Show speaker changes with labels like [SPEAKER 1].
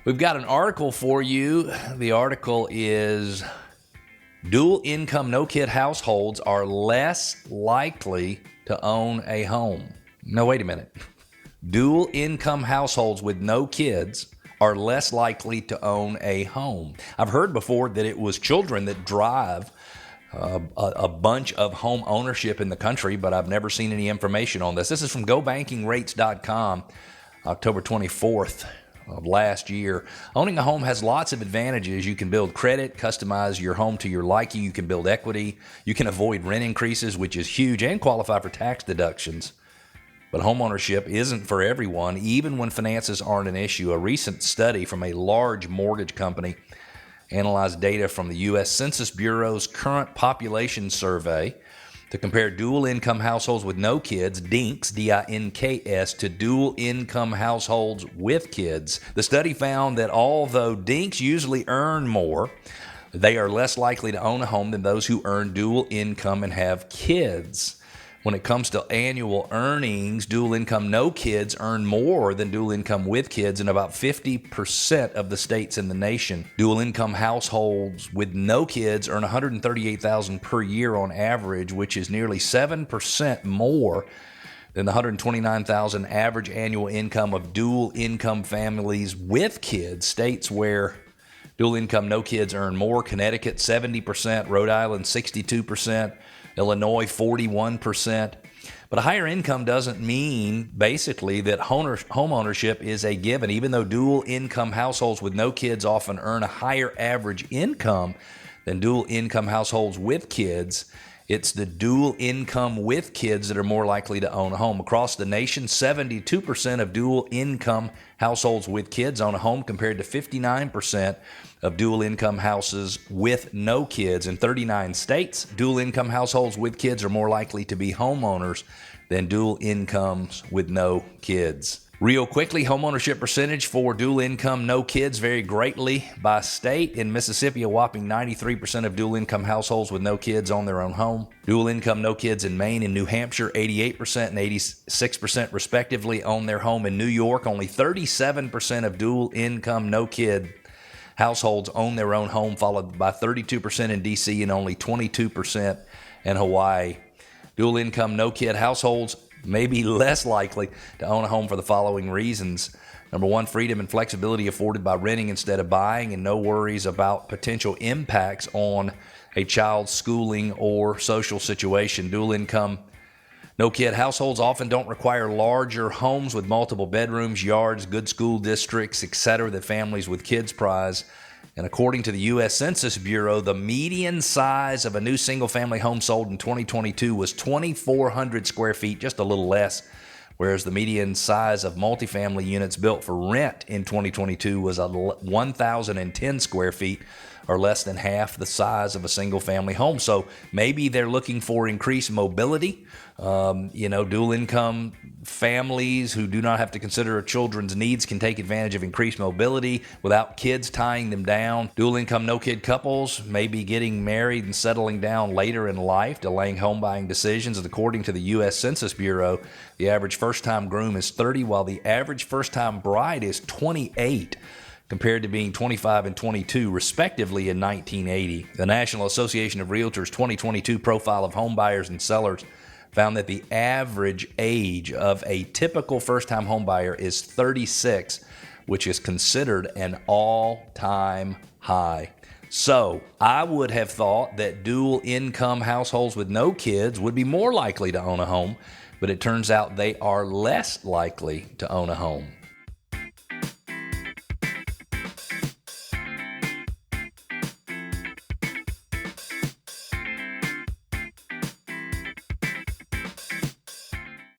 [SPEAKER 1] We've got an article for you. The article is dual income, no kid households are less likely to own a home. No, wait a minute. Dual income households with no kids are less likely to own a home. I've heard before that it was children that drive a bunch of home ownership in the country, but I've never seen any information on this. This is from GoBankingRates.com, October 24th of last year. Owning a home has lots of advantages. You can build credit, customize your home to your liking. You can build equity. You can avoid rent increases, which is huge, and qualify for tax deductions. But homeownership isn't for everyone, even when finances aren't an issue. A recent study from a large mortgage company analyzed data from the U.S. Census Bureau's current population survey to compare dual income households with no kids, DINKs, D-I-N-K-S, to dual income households with kids. The study found that although DINKs usually earn more, they are less likely to own a home than those who earn dual income and have kids. When it comes to annual earnings, dual income no kids earn more than dual income with kids in about 50% of the states in the nation. Dual income households with no kids earn $138,000 per year on average, which is nearly 7% more than the $129,000 average annual income of dual income families with kids. States where dual income no kids earn more: Connecticut 70%, Rhode Island 62%, Illinois 41%. But a higher income doesn't mean basically that home ownership is a given. Even though dual income households with no kids often earn a higher average income than dual income households with kids, it's the dual income with kids that are more likely to own a home. Across the nation, 72% of dual income households with kids own a home, compared to 59% of dual income houses with no kids. In 39 states, dual income households with kids are more likely to be homeowners than dual incomes with no kids. Real quickly, homeownership percentage for dual income no kids vary greatly by state. In Mississippi, a whopping 93% of dual income households with no kids own their own home. Dual income no kids in Maine and New Hampshire, 88% and 86% respectively, own their home. In New York, only 37% of dual income no kid households own their own home, followed by 32% in D.C. and only 22% in Hawaii. Dual income no kid households may be less likely to own a home for the following reasons. Number one, freedom and flexibility afforded by renting instead of buying, and no worries about potential impacts on a child's schooling or social situation. Dual income no kid households often don't require larger homes with multiple bedrooms, yards, good school districts, etc. that families with kids prize. And according to the U.S. Census Bureau, the median size of a new single-family home sold in 2022 was 2,400 square feet, just a little less, whereas the median size of multifamily units built for rent in 2022 was 1,010 square feet, or less than half the size of a single-family home. So maybe they're looking for increased mobility. Dual income families who do not have to consider children's needs can take advantage of increased mobility without kids tying them down. Dual income no kid couples may be getting married and settling down later in life, delaying home buying decisions. And according to the U.S. Census Bureau, the average first-time groom is 30, while the average first-time bride is 28. Compared to being 25 and 22, respectively, in 1980. The National Association of Realtors 2022 profile of home buyers and sellers found that the average age of a typical first-time home buyer is 36, which is considered an all-time high. So I would have thought that dual income households with no kids would be more likely to own a home, but it turns out they are less likely to own a home.